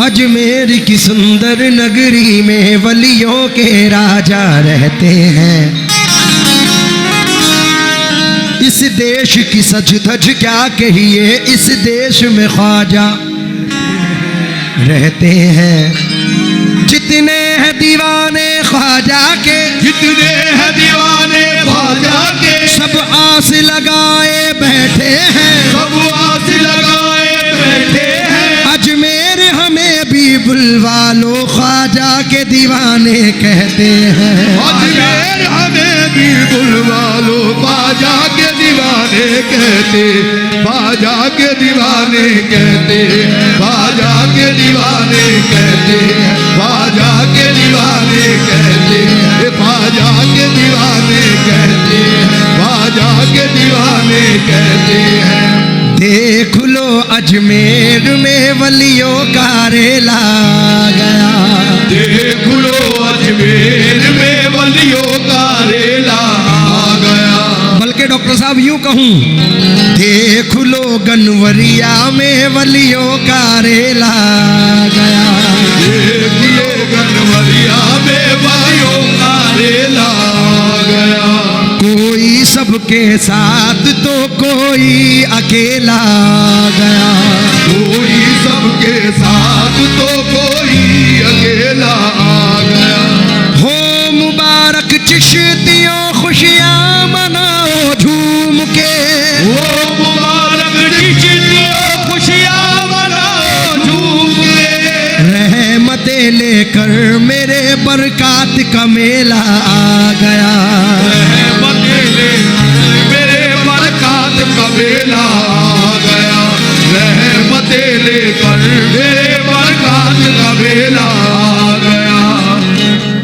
अजमेर की सुंदर नगरी में वलियों के राजा रहते हैं। इस देश की सज धज क्या कहिए, इस देश में ख्वाजा रहते हैं। जितने हैं दीवाने ख्वाजा के, जितने हैं दीवाने ख्वाजा के, सब आस लगाए बैठे हैं, सब आस लगाए बैठे हैं। अजमेर हमें भी बुलवा लो, ख्वाजा के दीवाने कहते हैं। अजमेर हमें भी बुलवा लो, ख्वाजा के दीवाने कहते, ख्वाजा के दीवाने कहते, ख्वाजा के दीवाने कहते, ख्वाजा के दीवाने कहते, ख्वाजा के दीवाने कहते, ख्वाजा के दीवाने कहते हैं। देख लो अजमेर में वलियों का रेला गया, देख लो अजमेर में वलियों का रेला आ गया। बल्कि डॉक्टर साहब यूं कहूं, देख लो गनवरिया में वलियों का रेला गया। देखिए गनवरिया में वलियों का रेला आ गया। कोई सबके साथ तो कोई अकेला गया, कोई सबके साथ तो कोई अकेला आ गया। हो मुबारक चिश्तियों खुशियां मनाओ झूम के, वो मुबारक चिश्तियों खुशियां मनाओ झूम के। रहमतें लेकर मेरे बरकात का मेला आ गया। मेरे बरकात का मेला आ गया। रहमतें लेकर मेरे बरकात का मेला आ गया।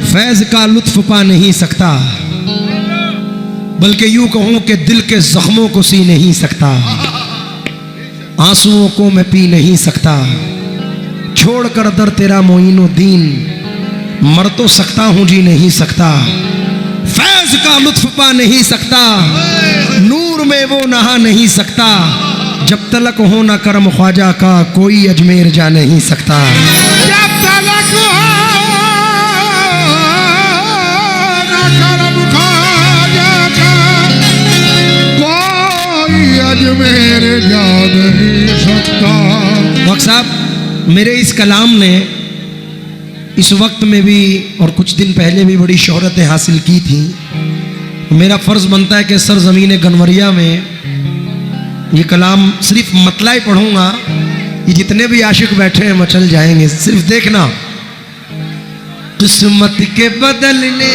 फैज का लुत्फ पा नहीं सकता, बल्कि यूं कहूं कि दिल के जख्मों को सी नहीं सकता। आंसुओं को मैं पी नहीं सकता, छोड़कर दर तेरा मोइनुद्दीन मर तो सकता हूं जी नहीं सकता। फैज का लुत्फ पा नहीं सकता, नूर में वो नहा नहीं सकता। जब तलक हो ना करम ख्वाजा का, कोई अजमेर जा नहीं सकता। जब तलक हो ना करम ख्वाजा का, कोई अजमेर जा नहीं सकता। वक्त साहब, मेरे इस कलाम ने इस वक्त में भी और कुछ दिन पहले भी बड़ी शोहरत हासिल की थी। मेरा फ़र्ज़ बनता है कि सरज़मीन गनवरिया में ये कलाम सिर्फ मतला ही पढ़ूंगा, ये जितने भी आशिक बैठे हैं मचल जाएंगे। सिर्फ देखना, किस्मत के बदलने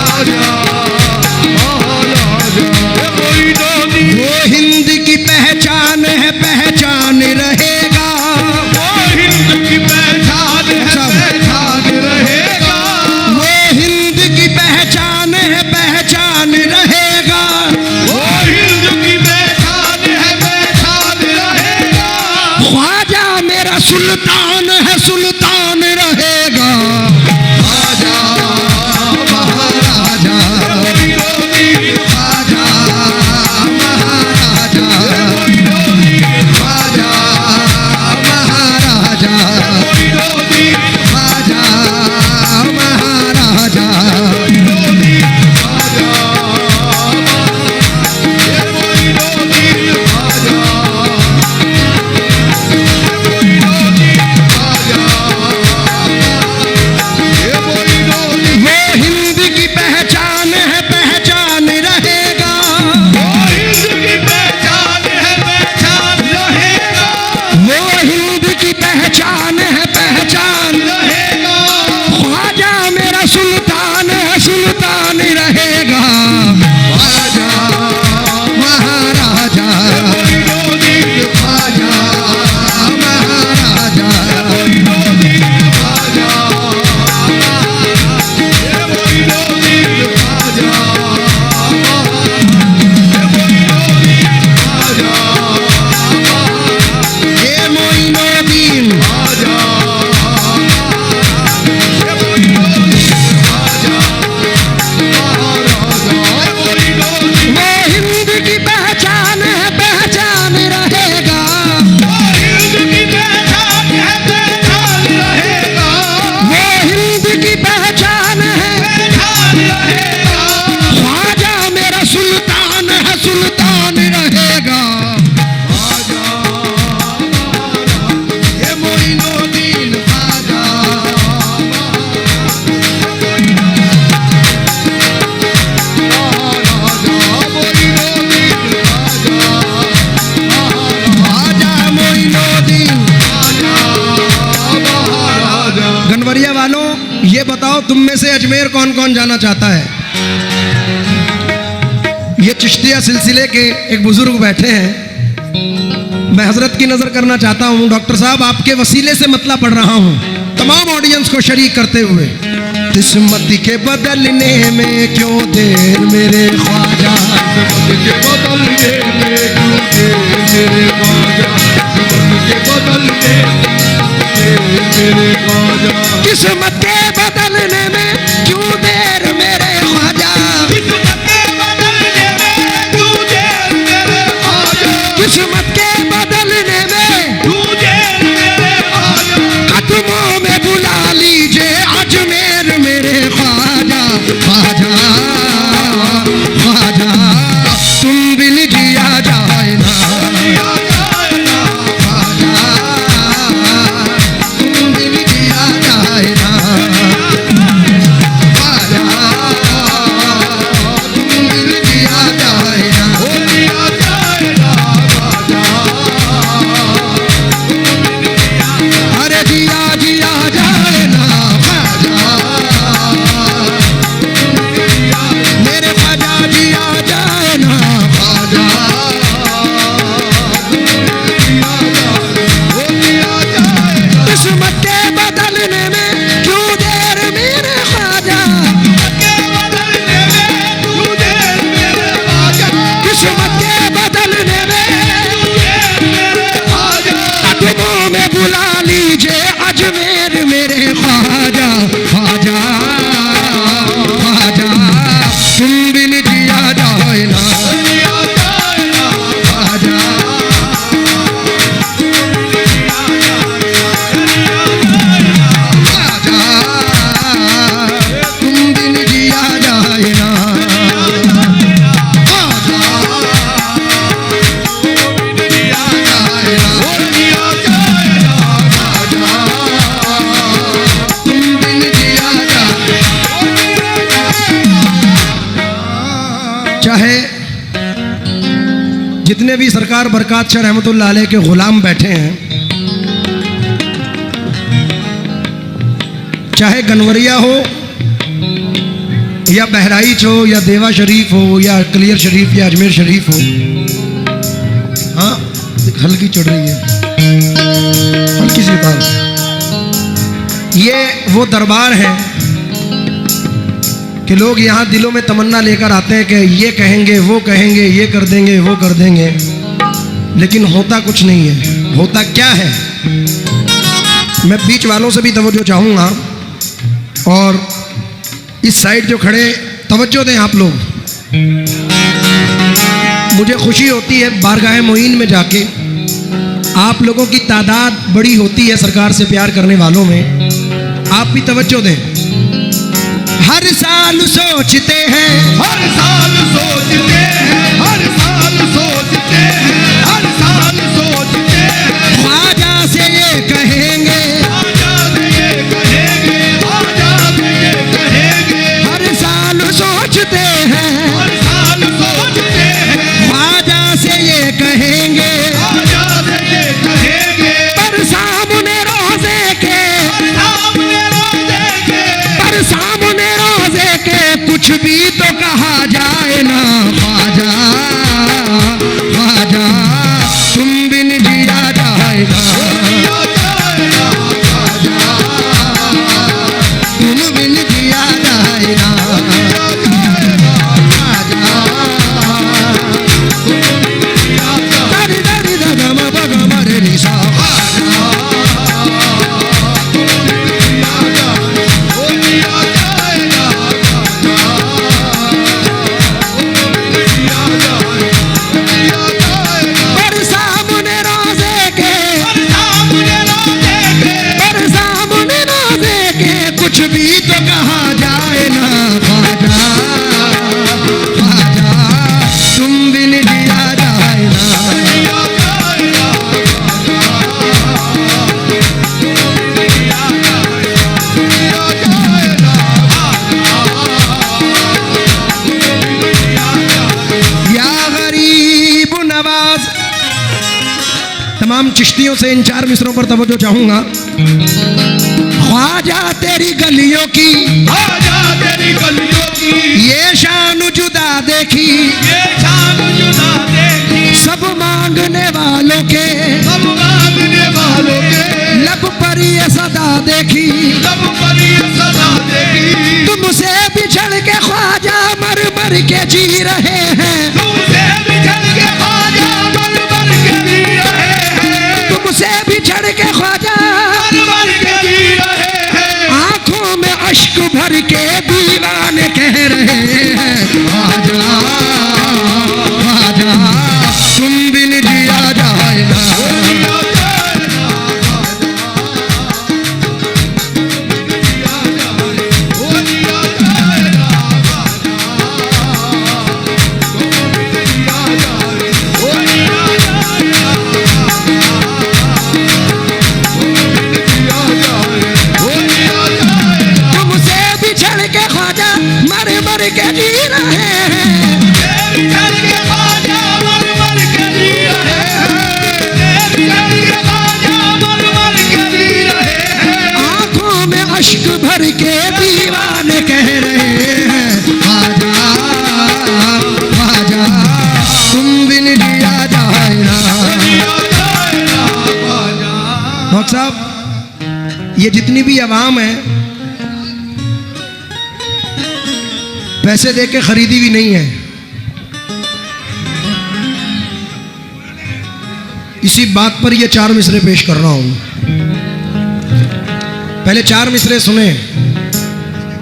आजा ये चिश्तिया सिलसिले के एक बुजुर्ग बैठे हैं, मैं हजरत की नजर करना चाहता हूँ। डॉक्टर साहब आपके वसीले से मतला पढ़ रहा हूँ तमाम ऑडियंस को शरीक करते हुए। किस्मत के बदलने में क्यों देर मेरे ख्वाजा, किस्मत के बदलने में क्यों देर मेरे ख्वाजा, किस्मत के बदलने में मेरे ख्वाजा, किस्मत के बदलने में क्यों देर मेरे ख्वाजा, किस्मत के बदलने में क्यों देर मेरे ख्वाजा, किस्मत के बदलने में क्यों देर मेरे ख्वाजा, कदमों में बुला लीजिए अजमेर मेरे ख्वाजा, ख्वाजा ख्वाजा तुम बिन जिया जाए ना, जिया जाए ना, ख्वाजा तुम बिन जिया जाए ना, ख्वाजा तुम बिन जिया जाए ना, ओ जिया जाए ना ख्वाजा, अरे जिया जिया जाए ना ख्वाजा, मेरे ख्वाजा जिया जाए ना ख्वाजा, ओ जिया जाए ना, किस्मत के बदलने में क्यों देर मेरे ख्वाजा, के बदलने में क्यों देर मेरे ख्वाजा, किस्मत के बदलने में देर मेरे ख्वाजा, कदमों में बुला लीजिए अजमेर मेरे ख्वाजा, ख्वाजा ख्वाजा तुम बिन जिया जाए ना, जिया जाए ना, ख्वाजा ख्वाजा तुम बिन जिया जाए ना, ख्वाजा जिया जाए ना, ओ जिया जाए ना, तुम बिन जिया जाए। चाहे जितने भी सरकार बरकत शाह रहमतुल्लाह अलैह के गुलाम बैठे हैं, चाहे गनवरिया हो या बहराइच हो या देवा शरीफ हो या क्लियर शरीफ या अजमेर शरीफ हो, हाँ हल्की चढ़ रही है, हल्की सी उतार। ये वो दरबार है कि लोग यहाँ दिलों में तमन्ना लेकर आते हैं कि ये कहेंगे वो कहेंगे, ये कर देंगे वो कर देंगे, लेकिन होता कुछ नहीं है। होता क्या है, मैं बीच वालों से भी तवज्जो चाहूँगा और इस साइड जो खड़े तवज्जो दें आप लोग। मुझे खुशी होती है बारगाह मोइन में जाके, आप लोगों की तादाद बड़ी होती है सरकार से प्यार करने वालों में, आप भी तवज्जो दें। हर साल सोचते हैं, हर साल सोचते हैं, हर साल सोचते हैं, हर साल सोचते हैं, ख्वाजा से ये कहेंगे, आजाद ये कहेंगे, आजाद ये कहेंगे, हर साल सोचते हैं, हर साल सोचते हैं, ख्वाजा से ये कहेंगे, आजाद ये कहेंगे, पर सामने रोजे के, सामने रोजे के, पर सामने रोजे के कुछ भी तो कहा जाए ना, ख्वाजा ख्वाजा तुम बिन जिया जाए ना, जिया जाए ना, ख्वाजा तुम बिन जिया जाए ना, ख्वाजा दरि दरि दगम बगम रे निशा, ओ जिया जाए ना, जिया जाए, जिया जाए ना, पर सामने रोजे के, सामने रोजे के, पर सामने रोजे के कुछ भी तो कहा जाए ना, ख्वाजा ख्वाजा तुम बिन जिया जाए ना, जिया जाए ना, जिया जाए ना, या गरीब नवाज। तमाम चिश्तियों से इन 4 मिसरों पर तवज्जो चाहूंगा। ख्वाजा तेरी गलियों की आजा तेरी गलियों की ये शान जुदा दे देखी, ये शाम जुदा देखी, सब मांगने वालों के सब मांगने वालों के लब पर ये सदा देखी। लब पर ये सदा देखी, तुमसे बिछड़ के ख्वाजा मर मर के जी रहे हैं, तुमसे बिछड़ के ख्वाजा मर मर के जी रहे हैं, तुमसे बिछड़ के ख्वाजा मर मर के जी रहे हैं, आंखों में अश्क भर के दीवाने कह रहे हैं, ख्वाजा ख्वाजा तुम बिन जिया जाए ना। तुमसे बिछड़ के ख्वाजा मर मर के जी रहे हैं, बिछड़ के ख्वाजा मर मर के जी रहे हैं, बिछड़ के ख्वाजा मर मर के जी रहे हैं, आंखों में अश्क भर के दीवाने कह रहे हैं, ख्वाजा ख्वाजा तुम बिन जिया जाए ना। डॉक्टर साहब, ये जितनी भी अवाम है पैसे दे के खरीदी भी नहीं है। इसी बात पर ये 4 मिसरे पेश कर रहा हूं। पहले 4 मिसरे सुने,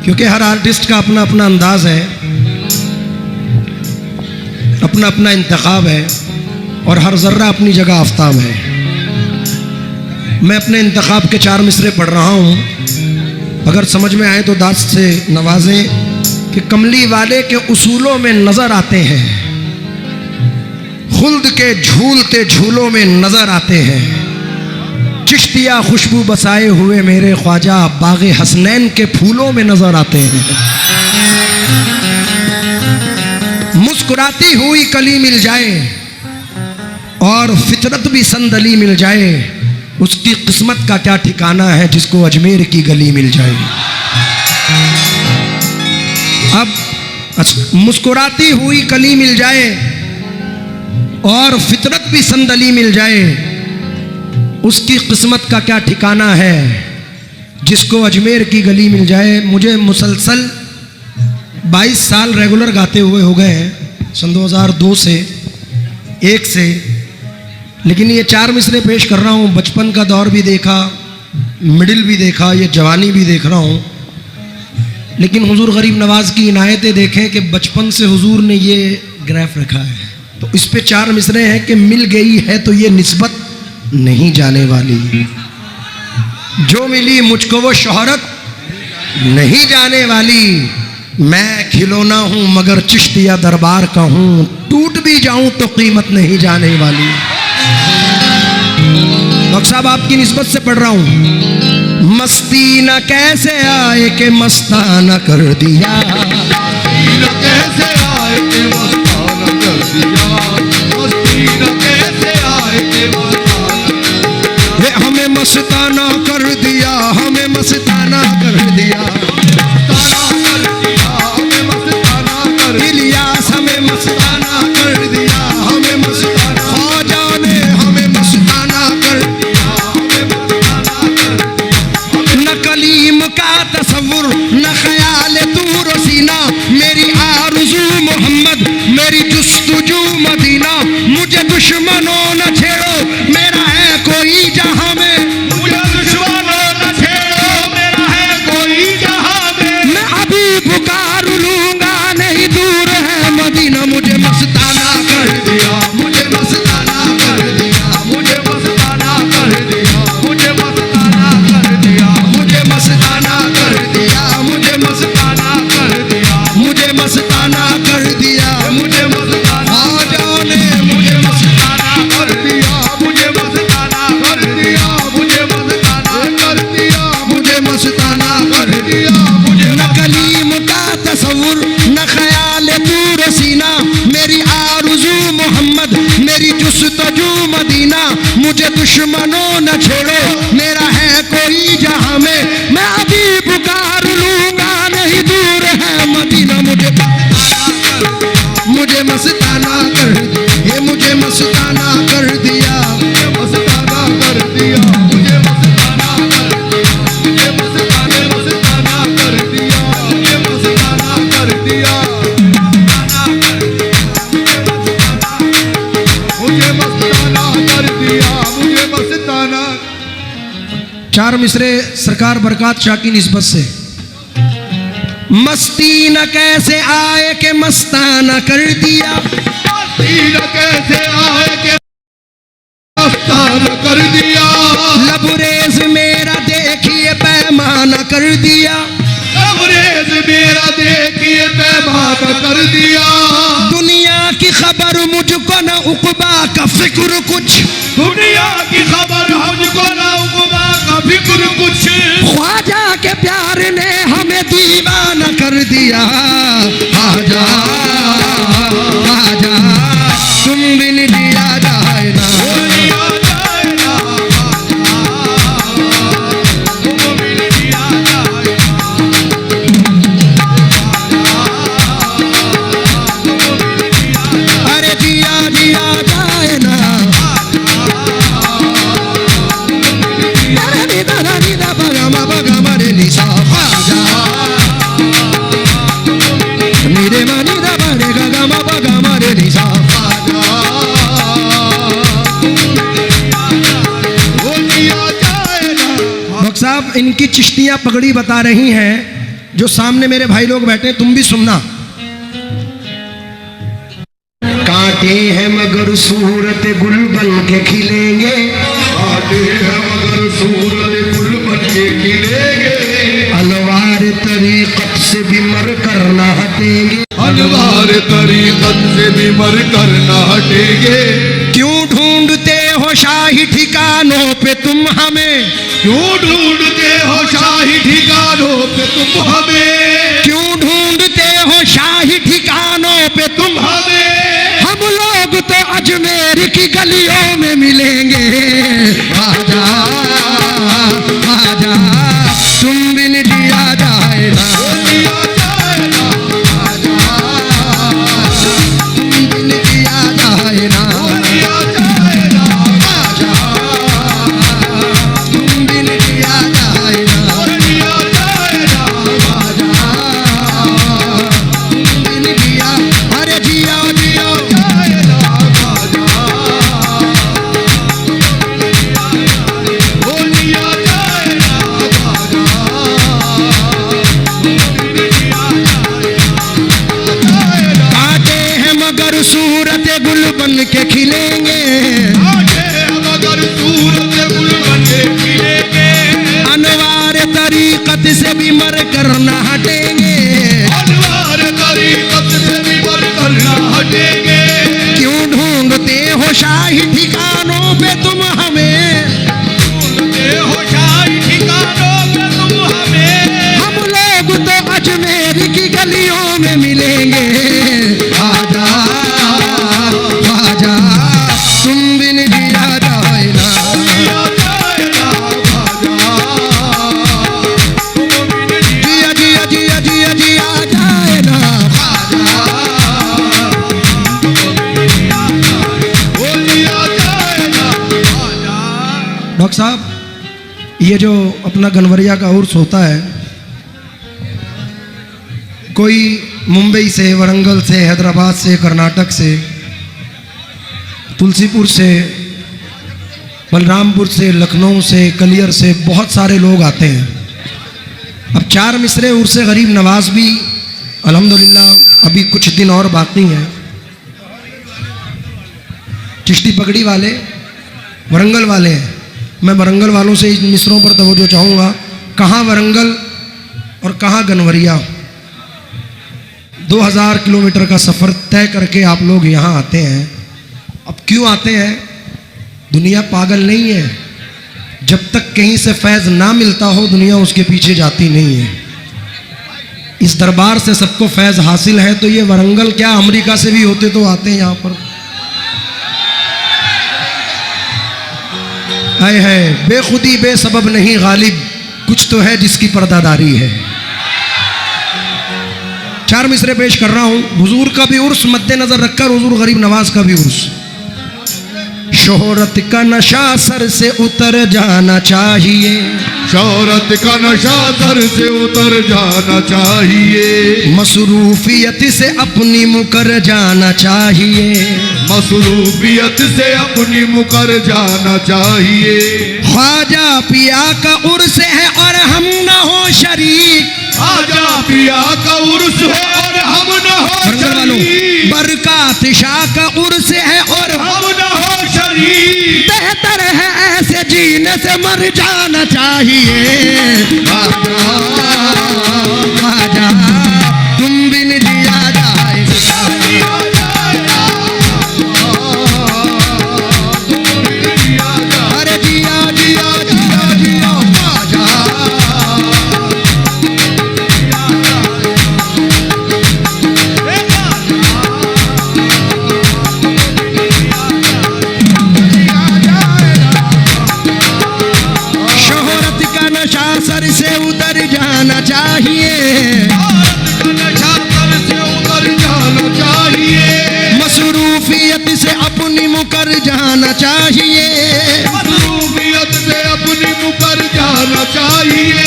क्योंकि हर आर्टिस्ट का अपना अपना अंदाज है, अपना अपना इंतखाब है, और हर जर्रा अपनी जगह आफ्ताब है। मैं अपने इंतखाब के 4 मिसरे पढ़ रहा हूं, अगर समझ में आए तो दास से नवाजें कि कमली वाले के उसूलों में नजर आते हैं, खुल्द के झूलते झूलों में नजर आते हैं, चिश्तिया खुशबू बसाए हुए मेरे ख्वाजा बागे हसनैन के फूलों में नजर आते हैं। मुस्कुराती हुई कली मिल जाए और फितरत भी संदली मिल जाए, उसकी किस्मत का क्या ठिकाना है जिसको अजमेर की गली मिल जाए। अब मुस्कुराती हुई कली मिल जाए और फितरत भी संदली मिल जाए, उसकी किस्मत का क्या ठिकाना है जिसको अजमेर की गली मिल जाए। मुझे मुसलसल 22 साल रेगुलर गाते हुए हो गए हैं, सन 2002 से 1 से, लेकिन ये 4 मिसरे पेश कर रहा हूँ। बचपन का दौर भी देखा, मिडिल भी देखा, ये जवानी भी देख रहा हूँ, लेकिन हुजूर गरीब नवाज की इनायतें देखें कि बचपन से हुजूर ने ये ग्राफ रखा है। तो इस पे 4 मिसरे हैं कि मिल गई है तो ये निस्बत नहीं जाने वाली, जो मिली मुझको वो शोहरत नहीं जाने वाली। मैं खिलौना हूं मगर चिश्तिया दरबार का हूं, टूट भी जाऊं तो कीमत नहीं जाने वाली। डॉक्टर साहब, आपकी निस्बत से पढ़ रहा हूं। मस्ती न कैसे आए के मस्ताना कर दिया, कैसे आए के मस्ताना कर दिया, मस्ती न कैसे आए के मस्ताना, हमें मस्ताना कर दिया, हमें मस्ताना कर दिया, हमें मस्ताना कर इलियास हमें मस्ताना कर दिया, हमें मस्ताना, ख्वाजा ने हमें मस्ताना कर दिया, हमें मस्ताना कर, न कलीम का तसव्वुर न ख्याल दूर सीना, मेरी आरज़ू मोहम्मद मेरी जुस्तजू मदीना, मुझे दुश्मनों न छेड़ो मेरा है कोई जहां में, मुझे दुश्मनों न छेड़ो मेरा है कोई जहां में, मैं अभी पुकार लूंगा नहीं दूर है मदीना, मुझे मस्ताना कर दिया, मुझे मस्ताना कर दिया, मुझे मस्ताना कर दिया, मुझे मस्ताना कर दिया, मुझे मस्ताना कर दिया, मुझे मस्ताना कर दिया, मुझे मस्ताना कर दिया, मुझे मस्ताना ख्वाजा ने मुझे मस्ताना कर दिया, मुझे मस्ताना कर दिया, मुझे मस्ताना कर दिया, मुझे मस्ताना कर दिया, मुझे न कलीम का तसव्वुर न ख्याल दूर सीना, मेरी आरज़ू मोहम्मद मेरी जुस्तजू मदीना, मुझे दुश्मनों न छेड़ो मेरा है कोई जहां में, मैं अभी पुकार लूंगा नहीं दूर है मदीना, मुझे चार मिसरे सरकार बरकत शाह की निस्बत से। मस्ती न कैसे आए के मस्ताना कर दिया, मस्ती न कैसे आए के मस्ताना कर दिया, लबरेज मेरा देखिए पैमाना कर दिया, लबरेज मेरा देखिए पैमाना कर दिया। दुनिया की खबर मुझको न उक़बा का फिक्र कुछ, दुनिया की खबर हमको ना उक़बा का फिक्र कुछ, ख्वाजा के प्यार ने हमें दीवाना कर दिया। आजा आजा तुम बिन दिया जाए ना, दिया जाए ना, तुम बिन दिया जाए अरे दिया दिया जाए ना। अरे निदा निदा बगमा बगमा रे निशा ख्वाजा, मेरे मनी दा बड़े गगमा बगमा रे निशा ख्वाजा। वो दिया जाए ना। डॉक्टर साहब इनकी चिश्तियां पगड़ी बता रही हैं, जो सामने मेरे भाई लोग बैठे हैं, तुम भी सुनना। कांटे हैं मगर सूरत गुल बन के खिलेंगे, आते हैं मगर सूरज गुल बन के खिलेंगे, अलवार तरीकत से भी मर कर न हटेंगे, अनवार तरीकत से भी मर कर न हटेंगे। क्यों ढूंढते हो शाही ठिकानों पे तुम हमें, क्यों ढूंढते हो शाही ठिकानों पे तुम हमें, क्यों ढूंढते हो शाही ठिकानों पे तुम हमें, हम लोग तो अजमेर की गलियों में मिलेंगे। आजा आजा तुम बिन दिया जाए ना, दिया जाए ना, तुम बिन दिया जाए ना, दिया जाए ना, आजा तुम बिन दिया जाए ना, दिया जाए ना, तुम बिन दिया। अरे जिया जिया जाए ना, वो दिया जाए ना, कांटे हैं मगर सूरत गुल बन के खिलेंगे, आगे मगर सूरज गुल बन के खिलेंगे, अनवार तरीकत से भी मर कर न हटेंगे, अनवार तरीकत से भी मर कर न हटेंगे। क्यों ढूंढते हो शाही ठिकानों पे तुम हमें, ढूंढते हो शाही ठिकानों पे तुम हमें, हम लोग तो अजमेर की गलियों में मिलेंगे। आजा आजा तुम बिन दिया जाए ना, दिया जाए ना, जिया जिया जिया जिया जिया जाए ना, वो दिया जाए ना। डॉक्टर साहब ये जो अपना गनवरिया का उर्स होता है, कोई मुंबई से, वरंगल से, हैदराबाद से, कर्नाटक से, तुलसीपुर से, बलरामपुर से, लखनऊ से, कलियर से बहुत सारे लोग आते हैं। अब चार मिसरे उर्स गरीब नवाज भी अल्हम्दुलिल्लाह अभी कुछ दिन और बाकी हैं। चिश्ती पगड़ी वाले वरंगल वाले हैं। मैं वरंगल वालों से इन मिसरों पर तवज्जो चाहूँगा, कहाँ वरंगल और कहाँ गनवरिया। 2000 किलोमीटर का सफ़र तय करके आप लोग यहाँ आते हैं। अब क्यों आते हैं? दुनिया पागल नहीं है, जब तक कहीं से फैज़ ना मिलता हो दुनिया उसके पीछे जाती नहीं है। इस दरबार से सबको फैज़ हासिल है, तो ये वरंगल क्या अमेरिका से भी होते तो आते हैं यहाँ पर। हाय है बेखुदी बेसबब नहीं गालिब, कुछ तो है जिसकी पर्दादारी है। चार मिसरे पेश कर रहा हूं, हुजूर का भी उर्स मद्देनजर रखकर, हुजूर गरीब नवाज का भी उर्स। शोहरत का नशा सर से उतर जाना चाहिए, शोहरत का नशा सर से उतर जाना चाहिए, मसरूफियत से अपनी मुकर जाना चाहिए, मसरूफियत से अपनी मुकर जाना चाहिए। ख्वाजा पिया का उर्स है और हम न हो शरीक, ख्वाजा पिया का उर्स है और हम न हो बरंगल वालों, शरीक, बरकात शाह का उर्स है और हम न हो शरीक। बेहतर है ऐसे जीने से मर जाना चाहिए। ख्वाजा तुम बिन जिया जाए, अरे जिया जिया जिया जिया ख्वाजा। शोहरत का नशा सर से उतर जाना चाहिए, नशा सर से उतर जाना चाहिए, मसरूफियत से अपनी मुकर जाना चाहिए, मसरूफियत से अपनी मुकर जाना चाहिए,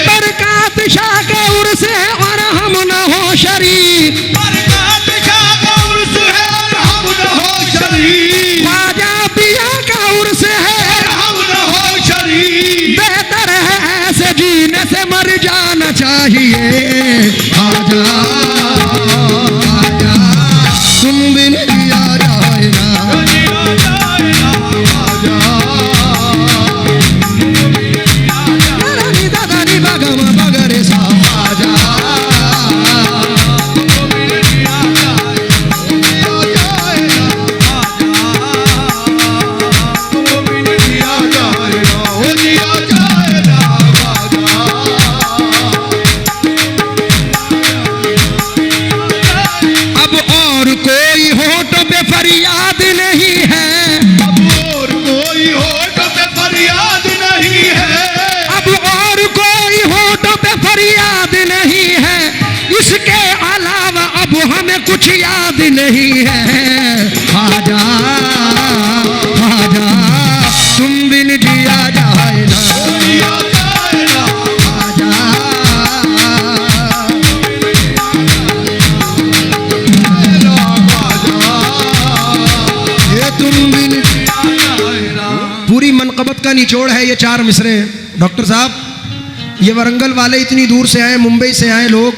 बरकात शाह का उर्स है और हम न हो शरीक, बरकात शाह का उर्स है और हम न हो शरीक, ख्वाजा पिया का उर्स है, हम न हो शरीक। बेहतर है ऐसे जीने से मर जाना चाहिए। आजा आजा तुम बिन जिया जाए ना, दानी दानी बगम बगरे सा आजा। अब और कोई होठ पे फरियाद नहीं है, अब और कोई होठ पे फरियाद नहीं है, अब और कोई होठ पे फरियाद नहीं है, इसके अलावा अब हमें कुछ याद नहीं है। आजा आजा तुम बिन जिया जाए ना, जिया जाए ना, आजा ये तुम बिन। पूरी मनकबत का निचोड़ है ये 4 मिसरे। डॉक्टर साहब ये वरंगल वाले इतनी दूर से आए, मुंबई से आए लोग,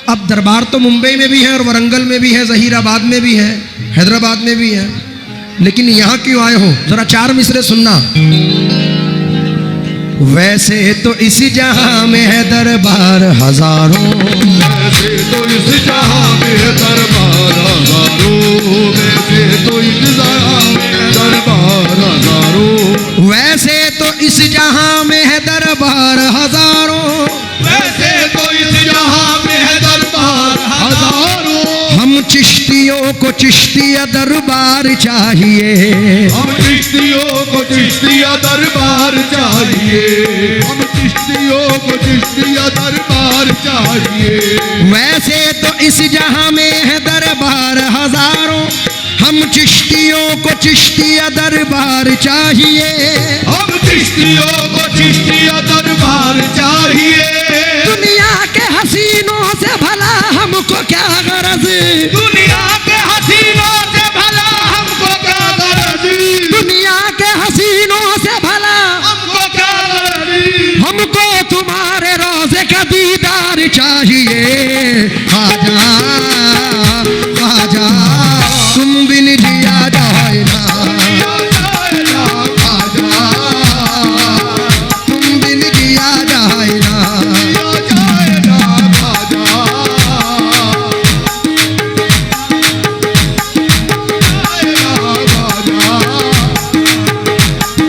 अब दरबार तो मुंबई में भी है और वरंगल में भी है, जहीराबाद में भी है, हैदराबाद में भी है, लेकिन यहाँ क्यों आए हो? जरा 4 मिसरे सुनना। वैसे तो इस जहां में है दरबार हजारों, वैसे तो इस जहां में है दरबार हजारों, वैसे तो इस जहां में है दरबार हजारों, वैसे तो इस जहां में है दरबार हजारों, वैसे तो इस जहां में है दरबार हजारों। हम चिश्तियों को चिश्तिया दरबार चाहिए, हम चिश्तियों को चिश्तिया दरबार चाहिए, हम चिश्तियों को चिश्तिया दरबार चाहिए। वैसे तो इस जहां में है दरबार हजारों, हम चिश्तियों को चिश्तिया दरबार चाहिए, हम चिश्तियों को चिश्तिया दरबार चाहिए। दुनिया के हसीनों से भला हमको क्या गरज, दुनिया के हसीनों से भला हमको क्या गरज, दुनिया के हसीनों से भला हमको क्या गरज, हमको तुम्हारे रोज़े का दीदार चाहिए। आजा आजा तुम बिन जिया जाए ना, आजा तुम बिन जिया जाए ना।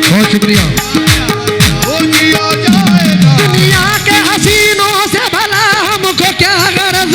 बहुत शुक्रिया। दुनिया के हसीनों से भला हमको क्या गरज,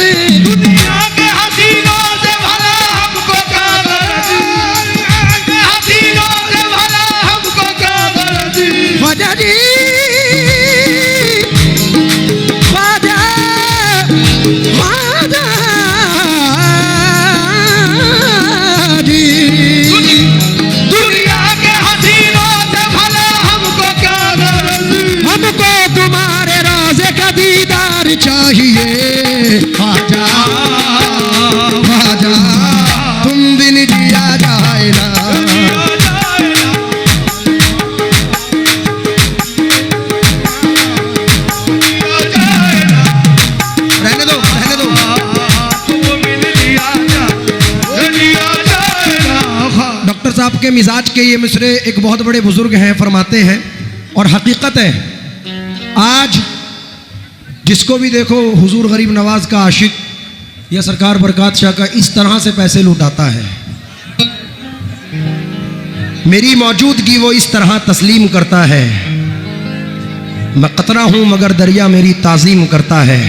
के मिजाज के ये मिसरे एक बहुत बड़े बुजुर्ग हैं, फरमाते हैं और हकीकत है, आज जिसको भी देखो हुजूर गरीब नवाज का आशिक या सरकार बरकत शाह का इस तरह से पैसे लुटाता है। मेरी मौजूदगी वो इस तरह तस्लीम करता है, मैं कतरा हूं मगर दरिया मेरी ताज़ीम करता है।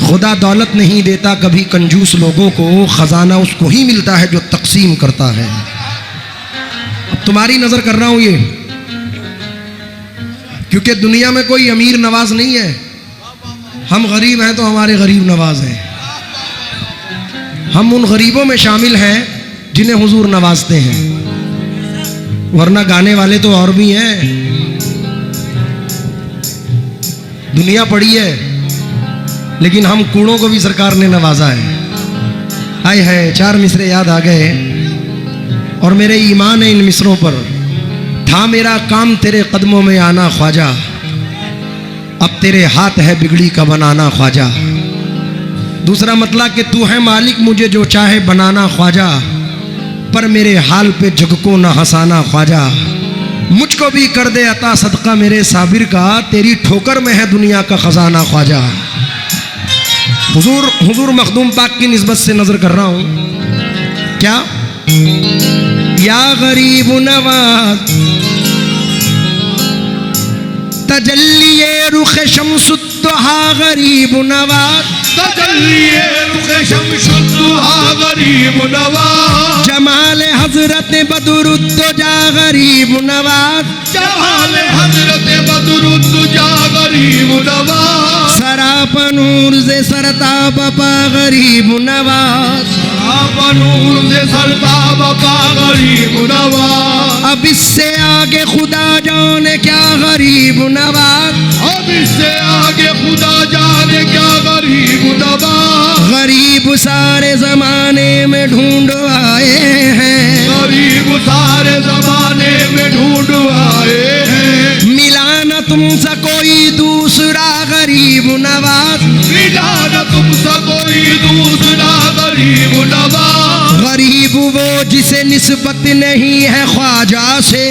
खुदा दौलत नहीं देता कभी कंजूस लोगों को, खजाना उसको ही मिलता है जो तकसीम करता है। अब तुम्हारी नजर कर रहा हूं ये, क्योंकि दुनिया में कोई अमीर नवाज नहीं है, हम गरीब हैं तो हमारे गरीब नवाज हैं। हम उन गरीबों में शामिल हैं जिन्हें हुजूर नवाजते हैं, वरना गाने वाले तो और भी हैं। दुनिया पड़ी है, लेकिन हम कूड़ों को भी सरकार ने नवाजा है। हाय हाय, 4 मिसरे याद आ गए और मेरे ईमान है इन मिसरों पर। था मेरा काम तेरे कदमों में आना ख्वाजा, अब तेरे हाथ है बिगड़ी का बनाना ख्वाजा। दूसरा मतलब कि तू है मालिक मुझे जो चाहे बनाना ख्वाजा, पर मेरे हाल पे जग को ना हंसाना ख्वाजा। मुझको भी कर दे अता सदका मेरे साबिर का, तेरी ठोकर में है दुनिया का खजाना ख्वाजा। हुजूर मखदूम पाक की निस्बत से नजर कर रहा हूं। क्या या गरीब नवाज तजल्लिए रुख शम्सुद्दुहा, गरीब नवाज तजल्लिए रुख शम्सुद्दुहा, गरीब नवाज। जमाल हजरत बदरुद्दुजा, गरीब नवाज। जमाल हजरत बदरुद्दुजा, गरीब नवाज। सरापा नूर से सरताब पा, गरीब नवाज। सरापा नूर से सरताब पा, गरीब नवाज। अब इससे आगे खुदा जाने क्या, गरीब नवाज। अब इससे आगे खुदा जाने क्या, गरीब नवाज। गरीब सारे जमाने में ढूंढ आए हैं, गरीब सारे जमाने में ढूंढ आए हैं। मिला न तुमसे कोई दूसरा, गरीब नवाज। मिला न तुमसे कोई दूसरा, गरीब नवाज। गरीब वो जिसे निस्बत नहीं है ख्वाजा से,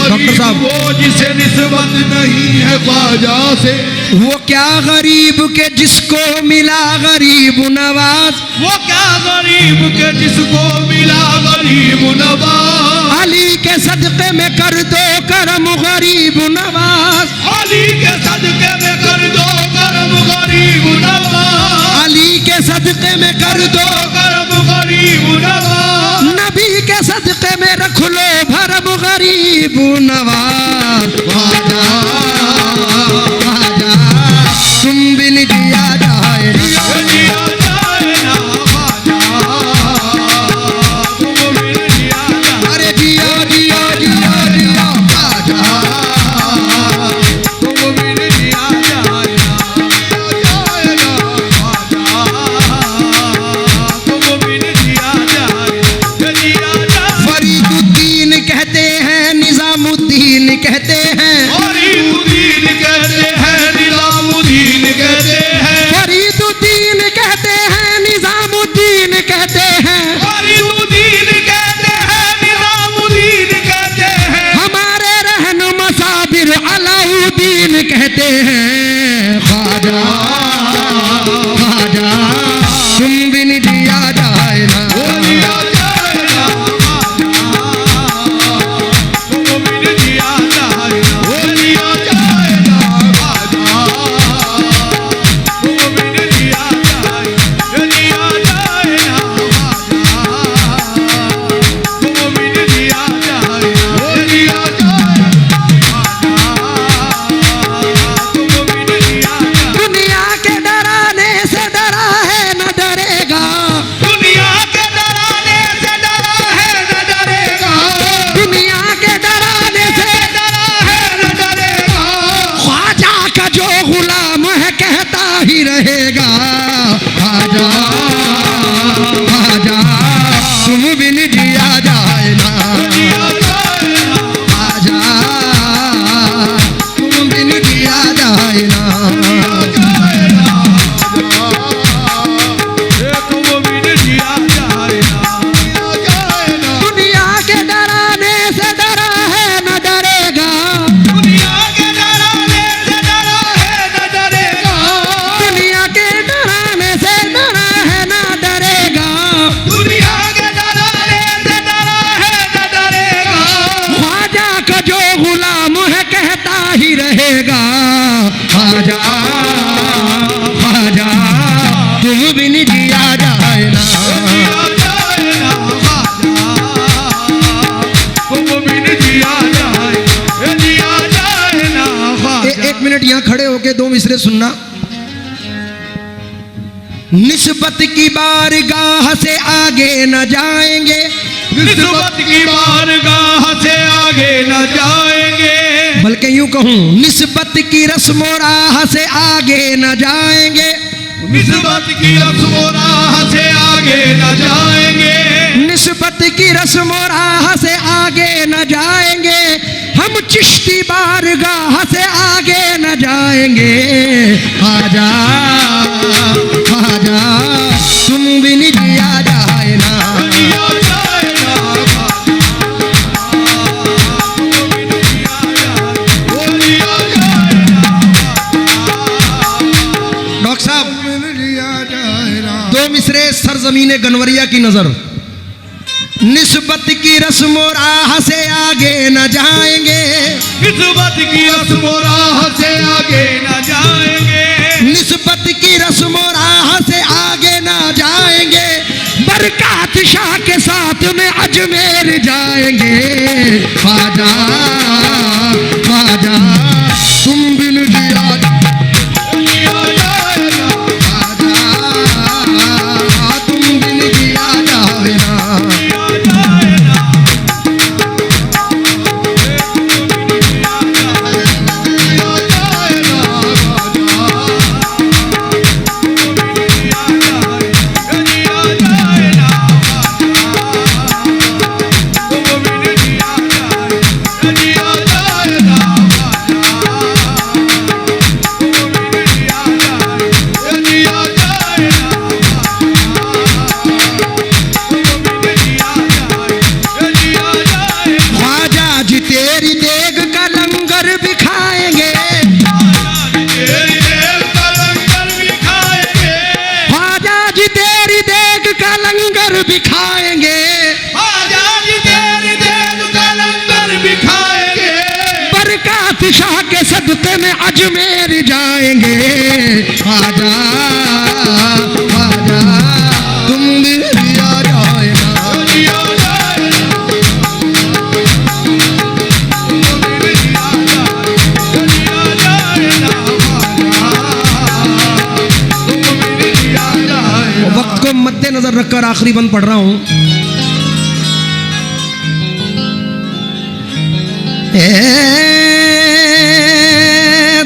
डॉक्टर साहब वो जिसे निस्बत नहीं है ख्वाजा से। वो क्या गरीब के जिसको मिला, गरीब नवाज। वो क्या गरीब के जिसको मिला, गरीब नवाज। अली के सदक़े में कर दो करम, गरीब नवाज। अली के सदक़े में कर दो करम, गरीब नवाज। अली के सदक़े में कर दो करम, गरीब नवाज। नबी के सदक़े में रख लो भरम, गरीब नवाज। ख्वाजा ख्वाजा तुम बिन जिया जाए ना, जिया जाए ना ख्वाजा, तुम बिन जिया जाए। अरे जिया जिया जिया जिया ख्वाजा, तुम बिन जिया जाए ना ख्वाजा, तुम बिन जिया जाए, जिया जाए। फरीदुद्दीन कहते हैं, निजामुद्दीन कहते हैं, फरीदुद्दीन मिनट यहाँ खड़े होके 2 मिसरे सुनना। निस्बत की बारगाह से आगे न जाएंगे, निस्बत की बारगाह से आगे न जाएंगे, बल्कि यूं कहूं निस्बत की रस्म और राह से आगे न जाएंगे, निस्बत की रस्म और राह से आगे न जाएंगे, निस्बत की रस्म और राह से आगे न जाएंगे, हम चिश्ती बारगाह से आगे न जाएंगे। आजा आजा तुम भी नहीं दिया जाए ना, दिया जाए ना, दिया जाए ना, डॉक्टर साहब दिया जाए ना। 2 मिसरे सरजमीने गनवरिया की नजर। निस्बत की रस्म और राह से आगे न जाएंगे, निस्बत की रस्म और राह से आगे न जाएंगे, निस्बत की रस्म और राह से आगे न जाएंगे, बरकत शाह के साथ में अजमेर जाएंगे। ख्वाजा ख्वाजा तुम बिन दिया दिया जाए ना, ख्वाजा तुम बिन दिया जाए ना। दिया जाए ना, दिया जाए ख्वाजा जी तेरी देग का लंगर भी खाएंगे, ख्वाजा जी तेरी देग का लंगर भी खाएंगे, बरकत शाह के सदक़े में अजमेर जाएंगे। ख्वाजा ख्वाजा तुम भी दिया जाए ना, वक्त को मद्देनजर रखकर आखिरी बंद पढ़ रहा हूं।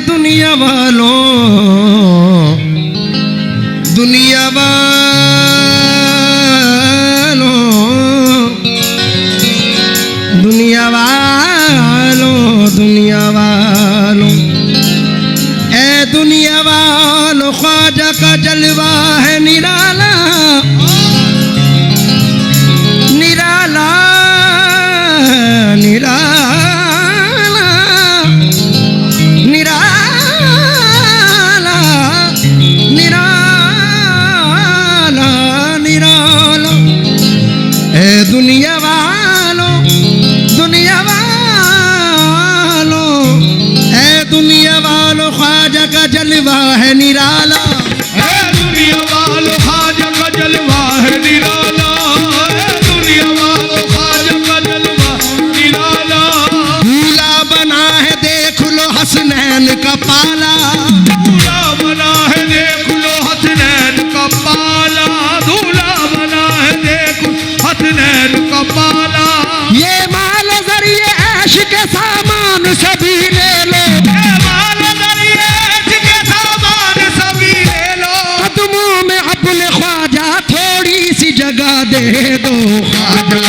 दुनिया वालों, दुनिया वालों, दुनिया वालों, दुनिया वालों, ए दुनिया वालों, ख्वाजा का जलवा है निराला, निराला, निराला, निराला, निराला, निराला, ए दुनिया वालों, दुनिया वालों, ए दुनिया वालों, ख्वाजा का जलवा है निराला, दुनिया वालों ख्वाजा का जलवा है निराला, दुनिया वालों ख्वाजा का जलवा निराला, दूल्हा बना है देख लो हसनैन का पाला, दूल्हा बना है देख लो हसनैन का पाला, दूल्हा बना है देख हसनैन का पाला, ये माल जरिए ऐश के सामान सभी ले लो, ये माल दरिए के सामान सभी ले लो, कदमों में अपने ख्वाजा थोड़ी सी जगह दे दो। ख्वाजा